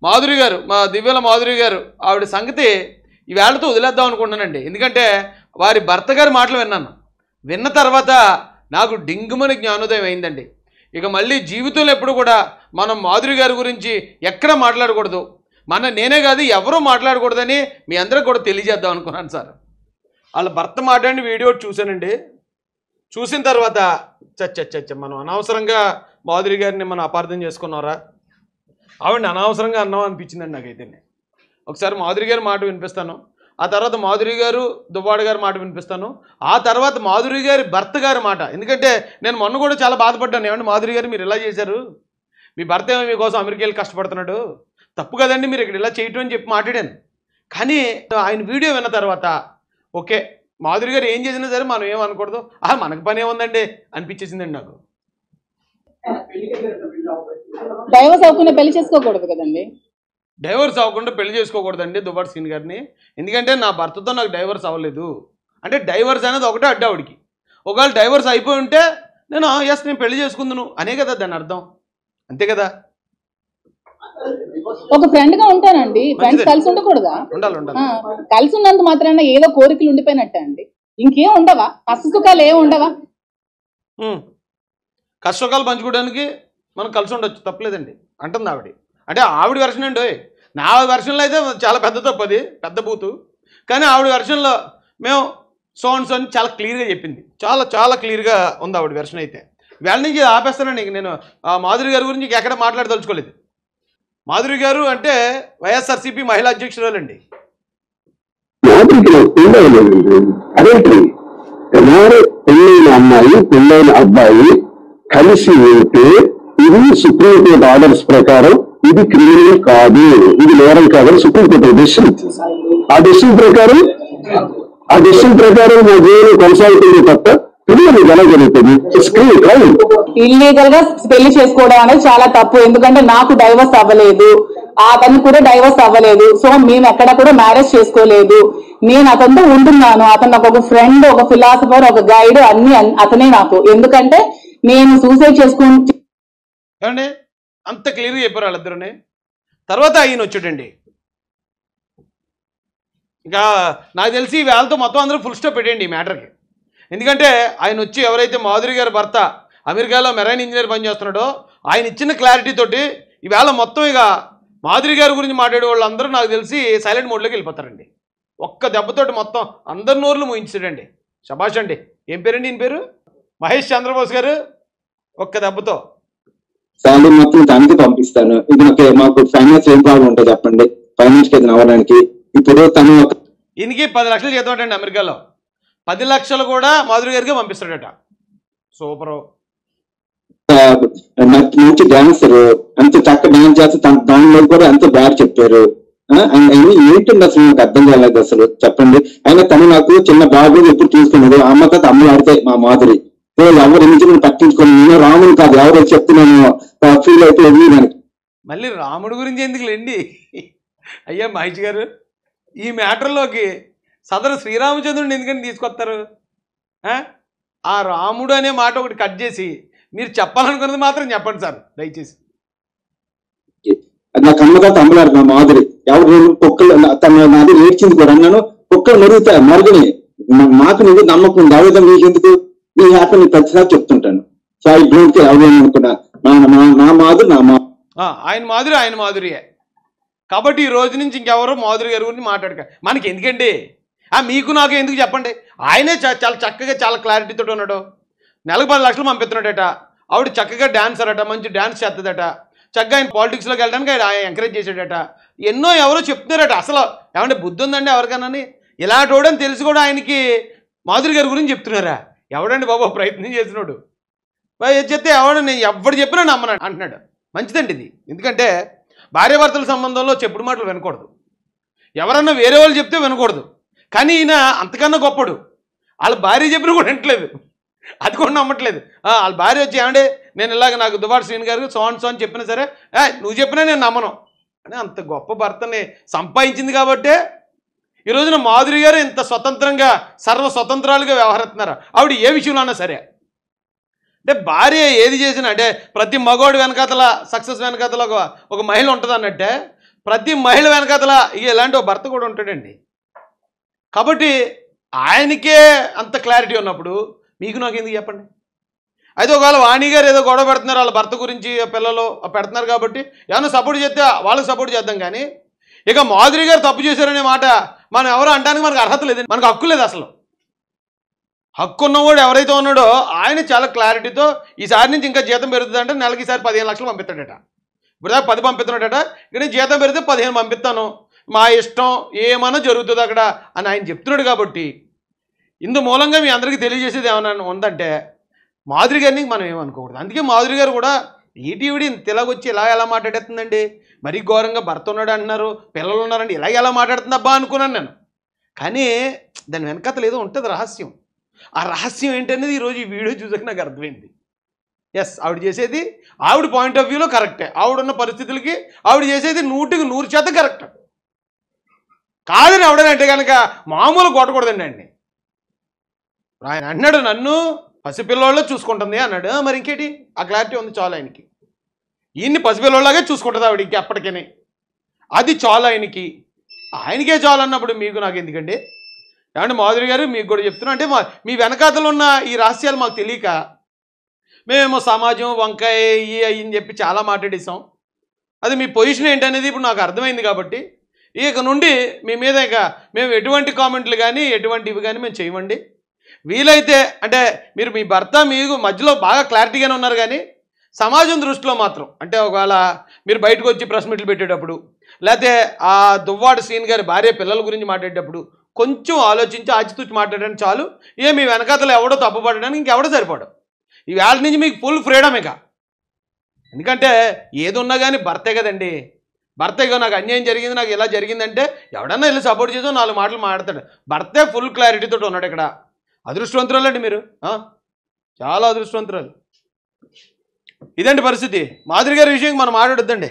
మాధురి గారు, మా దివ్యల మాధురి గారు ఆవిడ సంగతి ఈవేళతో వదిలేద్దాం అనుకుంటున్నానండి. ఎందుకంటే వారి భర్త గారి మాటలు విన్న తర్వాత నాకు డింగుమని జ్ఞానోదయం అయిందండి. ఇక మళ్ళీ జీవితంలో ఎప్పుడు కూడా మనం మాధురి గారి గురించి ఎక్కడ మాట్లాడకూడదు, నేనే కాదు ఎవరూ మాట్లాడకూడదని మీ అందరికి కూడా తెలియజేద్దాం అనుకున్నాను సార్. వాళ్ళ భర్త మాట్లాడిన వీడియో చూశానండి. చూసిన తర్వాత చచ్చ మనం అనవసరంగా మాధురి గారిని మనం అపార్థం చేసుకున్నారా, ఆవిడని అనవసరంగా అన్నాం అనిపించిందండి నాకైతే. ఒకసారి మాధురి గారి మాట వినిపిస్తాను, ఆ తర్వాత మాధురి గారు దువ్వాడ గారి మాట వినిపిస్తాను, ఆ తర్వాత మాధురి గారి భర్త గారి మాట. ఎందుకంటే నేను మొన్న కూడా చాలా బాధపడ్డాను, ఏమంటే మాధురి గారు మీరు ఇలా చేశారు, మీ భర్త ఏమో మీకోసం అమెరికాలో కష్టపడుతున్నాడు, తప్పు కదండి మీరు ఇక్కడ ఇలా చేయటం అని చెప్పి మాట్లాడాను. కానీ ఆయన వీడియో విన్న తర్వాత ఓకే, మాధురి గారు ఏం చేసినా సరే మనం ఏమనకూడదు, మనకు పని ఏముందండి అనిపించేసిందండి నాకు. డైవర్స్ అవ్వకుండా పెళ్లి చేసుకోకూడదు కదండి, డైవర్స్ అవ్వకుండా పెళ్లి చేసుకోకూడదండి దువ్వాడ శ్రీని గారిని. ఎందుకంటే నా భర్తతో నాకు డైవర్స్ అవ్వలేదు అంటే డైవర్స్ అనేది ఒకటే అడ్డు ఆవిడికి. ఒకవేళ డైవర్స్ అయిపోయి ఉంటే నేను నేను పెళ్లి చేసుకుందును అనే కదా దాని అర్థం, అంతే కదా. ఒక ఫ్రెండ్ గా ఉంటానండి, ఫ్రెండ్స్ కలిసి ఉండకూడదా? కలిసి ఉన్నంత మాత్రాన ఏదో కోరికలు ఉండిపోయినట్టే అండి, ఇంకేం ఉండవా? కష్ట సుఖాలు ఏం ఉండవా? కష్ట సుఖాలు పంచుకోవడానికి మనం కలిసి ఉండొచ్చు, తప్పలేదండి అంటుంది ఆవిడ. అంటే ఆవిడ వెర్షన్ అండి, నా వెర్షన్లో అయితే చాలా పెద్ద తప్పు, అది పెద్ద బూతు. కానీ ఆవిడ వెర్షన్లో మేము సోన్స్ అని చాలా క్లియర్గా చెప్పింది, చాలా చాలా క్లియర్గా ఉంది ఆవిడ వెర్షన్ అయితే. వేళ నుంచి ఆపేస్తానండి, నేను మాధురి గారి గురించి ఎక్కడ మాట్లాడదలుచుకోలేదు. మాధురి గారు అంటే వైఎస్ఆర్సీపీ మహిళా అధ్యక్షురాలండి. పెళ్ళైన అమ్మాయి పెళ్ళైన అబ్బాయి కలిసి ఉంటే ఇది సుప్రీంకోర్టు ఆర్డర్స్ ప్రకారం ఇది క్రిమినల్ కాదు, ఇది నేరం కాదని సుప్రీంకోర్టు డెసిషన్. ఆ డెసిషన్ ప్రకారం మా జీవనం కొనసాగుతుంది తప్ప పిల్లలు ఎలా జరుగుతుంది? ఇల్లీగల్ గా పెళ్లి చేసుకోవడం అనేది చాలా తప్పు. ఎందుకంటే నాకు డైవర్స్ అవ్వలేదు, అతను కూడా డైవర్స్ అవ్వలేదు, సో మేము ఎక్కడ కూడా మ్యారేజ్ చేసుకోలేదు. నేను అతనితో ఉంటున్నాను, అతను నాకు ఒక ఫ్రెండ్, ఒక ఫిలాసఫర్, ఒక గైడ్, అన్ని అతనే నాకు. ఎందుకంటే నేను సూసైడ్ చేసుకుంటే అంత క్లియర్గా చెప్పారు వాళ్ళిద్దరుని. తర్వాత ఆయన వచ్చాడండి, ఇంకా నాకు తెలిసి వేళతో మొత్తం అందరూ ఫుల్ స్టాప్ పెట్టండి ఈ మ్యాటర్కి. ఎందుకంటే ఆయన వచ్చి ఎవరైతే మాధురి గారి భర్త అమెరికాలో మెరైన్ ఇంజనీర్ పనిచేస్తున్నాడో ఆయన ఇచ్చిన క్లారిటీ తోటి ఈవేళ మొత్తం ఇక మాధురి గారి గురించి మాట్లాడే వాళ్ళందరూ నాకు తెలిసి సైలెంట్ మోడ్లోకి వెళ్ళిపోతారండి. ఒక్క దెబ్బతోటి మొత్తం అందరి నోర్లు మూయించాడండి. శభాష్ అండి. ఏం పేరండి ఈయన పేరు? మహేష్ చంద్రబోస్ గారు. ఒక్క దెబ్బతో శాలరీ మొత్తం దానికి పంపిస్తాను. ఇది మాకు ఫైనాన్స్ ఏం ప్రాబ్లం ఉంటుంది చెప్పండి, ఫైనాన్స్ కి అవ్వడానికి. ఇప్పుడు తను ఈయనకి 10 లక్షలు చేద్దామండి అమెరికాలో, 10 లక్షలు కూడా మాధురి గారికి పంపిస్తాడట. సూపరు. మంచి డాన్సర్, అంత చక్క డాన్స్ చేస్తే దానిలో కూడా ఎంతో బాగా చెప్పారు. ఏంటండి అసలు నాకు అర్థం కాలేదు అసలు, చెప్పండి. అయినా తను నాకు చిన్న బాబు ఎప్పుడు తీసుకున్నాడు, అమ్మ కథ అమ్మలు ఆడితే మా మాధురి ఎవరు నుంచి పట్టించుకొని నేను రాముని కాదు ఎవరో చెప్తున్నాను ఫీల్ అయిపోయింది. దానికి మళ్ళీ రాముడి గురించి ఎందుకు లేండి అయ్యా మహేష్ గారు, ఈ మ్యాటర్లోకి సదరు శ్రీరామచంద్రుడిని ఎందుకని తీసుకొస్తారు? ఆ రాముడు అనే మాట ఒకటి కట్ చేసి మీరు చెప్పాలనుకున్నది మాత్రం చెప్పండి సార్ దయచేసి. నాకు అమ్మగా తమ్మలాడు మా మాధురి, ఎవరు కుక్కలు తన నాది ఏడ్చింది కూడా. అన్నాను కుక్కలు మరుగుతాయి మరుగుని, మాకు నువ్వు నమ్మకం దావేదం నీకెందుకు, నీ హ్యాపీ నీ ప్రతిసారి చెప్తుంటాను. సో ఐ డోంట్ కేర్ ఎవరు అనుకున్నా, నా మాధురి ఆయన మాధురియే కాబట్టి ఈ రోజు నుంచి ఇంకెవరో మాధురి గారి గురించి మాట్లాడక మనకి ఎందుకండి, మీకు నాకు ఎందుకు చెప్పండి. ఆయనే చాలా చక్కగా చాలా క్లారిటీతో ఉన్నాడు. నెలకు 10 లక్షలు పంపిస్తున్నాడట, ఆవిడ చక్కగా డాన్సర్ అట, మంచి డాన్స్ చేస్తుందట, చక్కగా ఆయన పాలిటిక్స్లోకి వెళ్ళడానికి ఆయన ఎంకరేజ్ చేసాడట. ఎన్నో ఎవరో చెప్తున్నారట. అసలు ఏమంటే బుద్ధి ఉందండి ఎవరికన్నా? ఇలాంటోడని తెలిసి కూడా ఆయనకి మాధురి గారి గురించి చెప్తున్నారా? ఎవడండి బాబు ప్రయత్నం చేసినాడు చెప్తే నేను ఎవడు చెప్పినా నమ్మను అంటున్నాడు. మంచిదండి ఇది. ఎందుకంటే భార్యాభర్తల సంబంధంలో చెప్పుడు మాటలు వినకూడదు, ఎవరన్నా వేరే వాళ్ళు చెప్తే వినకూడదు. కానీ ఈయన అంతకన్నా గొప్పడు, వాళ్ళ భార్య చెప్పినా కూడా వినట్లేదు, అది కూడా నమ్మట్లేదు. వాళ్ళ భార్య వచ్చి ఏమంటే నేను ఇలాగ నాకు దువ్వాడ శ్రీని గారికి సో అని చెప్పినా సరే నువ్వు చెప్పినా నేను నమ్మను అని అంత గొప్ప భర్తని సంపాదించింది. కాబట్టే ఈ రోజున మాధురి గారు ఇంత స్వతంత్రంగా సర్వ స్వతంత్రాలుగా వ్యవహరిస్తున్నారు. ఆవిడ ఏ విషయంలో అన్నా సరే, అంటే భార్య ఏది చేసినా అంటే ప్రతి మగవాడి వెనకాతల సక్సెస్ వెనకాతల ఒక మహిళ ఉంటుంది అన్నట్టే ప్రతి మహిళ వెనకాతల ఇలాంటి ఒక భర్త కూడా ఉంటాడండి. కాబట్టి ఆయనకే అంత క్లారిటీ ఉన్నప్పుడు మీకు నాకు ఎందుకు చెప్పండి? అయితే ఒకవేళ వాణి గారు ఏదో గొడవ పెడుతున్నారు వాళ్ళ భర్త గురించి, పిల్లలు పెడుతున్నారు కాబట్టి ఏమన్నా సపోర్ట్ చేస్తే వాళ్ళకి సపోర్ట్ చేద్దాం. కానీ ఇక మాధురి గారు తప్పు చేశారనే మాట మనం ఎవరు అనడానికి మనకు అర్హత లేదు, మనకు హక్కు లేదు. అసలు హక్కు ఉన్నవాడు ఎవరైతే ఉన్నాడో ఆయన చాలా క్లారిటీతో ఈసారి నుంచి ఇంకా జీతం పెరుగుతుందంటే నెలకి ఈసారి 15 లక్షలు పంపిస్తాడట. ఇప్పుడు దాకా 10 పంపిస్తున్నాడట, ఇక్కడ జీతం పెరిగితే 15 పంపిస్తాను, మా ఇష్టం ఏమన్నా జరుగుతుంది అక్కడ అని ఆయన చెప్తున్నాడు. కాబట్టి ఇందు మూలంగా మీ అందరికీ తెలియజేసేది ఏమన్నా ఉందంటే మాధురి గారిని మనం ఏమనుకోకూడదు. అందుకే మాధురి గారు కూడా ఈటీవీ తెలగొచ్చి ఇలా ఎలా మాట్లాడేస్తుందండి, మరీ ఘోరంగా భర్త ఉన్నాడు అంటున్నారు, పిల్లలు ఉన్నారండి, ఇలా ఎలా మాట్లాడుతుంది అబ్బా అనుకున్నాను నేను. కానీ దాని వెనకతలు ఏదో ఉంటుంది రహస్యం. ఆ రహస్యం ఏంటనేది ఈరోజు ఈ వీడియో చూసాక నాకు అర్థమైంది. ఎస్, ఆవిడ చేసేది ఆవిడ పాయింట్ ఆఫ్ వ్యూలో కరెక్టే, ఆవిడున్న పరిస్థితులకి ఆవిడ చేసేది 100కి 100% కరెక్ట్. కాదని ఆవిడనంటే కనుక మామూలు కొట్టకూడదండి అండి. ఆయన అన్నాడు నన్ను పసిపిల్లోళ్ళ చూసుకుంటుంది అన్నాడు. మరి ఇంకేంటి, ఆ క్లారిటీ ఉంది చాలు ఆయనకి. ఈయన్ని పసిపిల్లోళ్ళలాగే చూసుకుంటుంది ఆవిడ ఇంక ఎప్పటికని, అది చాలు ఆయనకి. ఆయనకే చాలు అన్నప్పుడు మీకు నాకు ఎందుకండి? ఏమంటే మాధురి గారు మీకు కూడా చెప్తున్నా, అంటే మీ వెనకాతలు ఉన్న ఈ రహస్యాలు మాకు తెలియక మేమేమో సమాజం వంకాయ అయ్యని చెప్పి చాలా మాట్లాడేసాం. అది మీ పొజిషన్ ఏంటనేది ఇప్పుడు నాకు అర్థమైంది. కాబట్టి ఇక నుండి మీ మీద ఇక మేము ఎటువంటి కామెంట్లు కానీ ఎటువంటివి కానీ మేము చేయమండి. వీలైతే అంటే మీరు మీ భర్త మీకు మధ్యలో బాగా క్లారిటీగానే ఉన్నారు, కానీ సమాజం దృష్టిలో మాత్రం అంటే ఒకవేళ మీరు బయటకు వచ్చి ప్రెస్ మీట్లు పెట్టేటప్పుడు, లేకపోతే ఆ దువ్వాడ శ్రీని గారి భార్య పిల్లల గురించి మాట్లాడేటప్పుడు కొంచెం ఆలోచించి ఆచితూచి మాట్లాడడానికి చాలు. మీ వెనకాతలు ఎవడో తప్పుపడడానికి ఇంకెవడో సరిపడు. ఈ వేళ నుంచి మీకు ఫుల్ ఫ్రీడమ్ ఇక. ఎందుకంటే ఏది ఉన్నా కానీ భర్తే కదండి. భర్తగా నాకు అన్యాయం జరిగింది, నాకు ఇలా జరిగిందంటే ఎవడన్నా వెళ్ళి సపోర్ట్ చేసో 4 మాటలు మాట్లాడతాడు. భర్తే ఫుల్ క్లారిటీతో ఉన్నాడు ఇక్కడ. అదృష్టవంతురాలండి మీరు, చాలా అదృష్టవంతురాలు. ఇదండి పరిస్థితి. మాధురి గారి విషయం మనం మాట్లాడొద్దండి.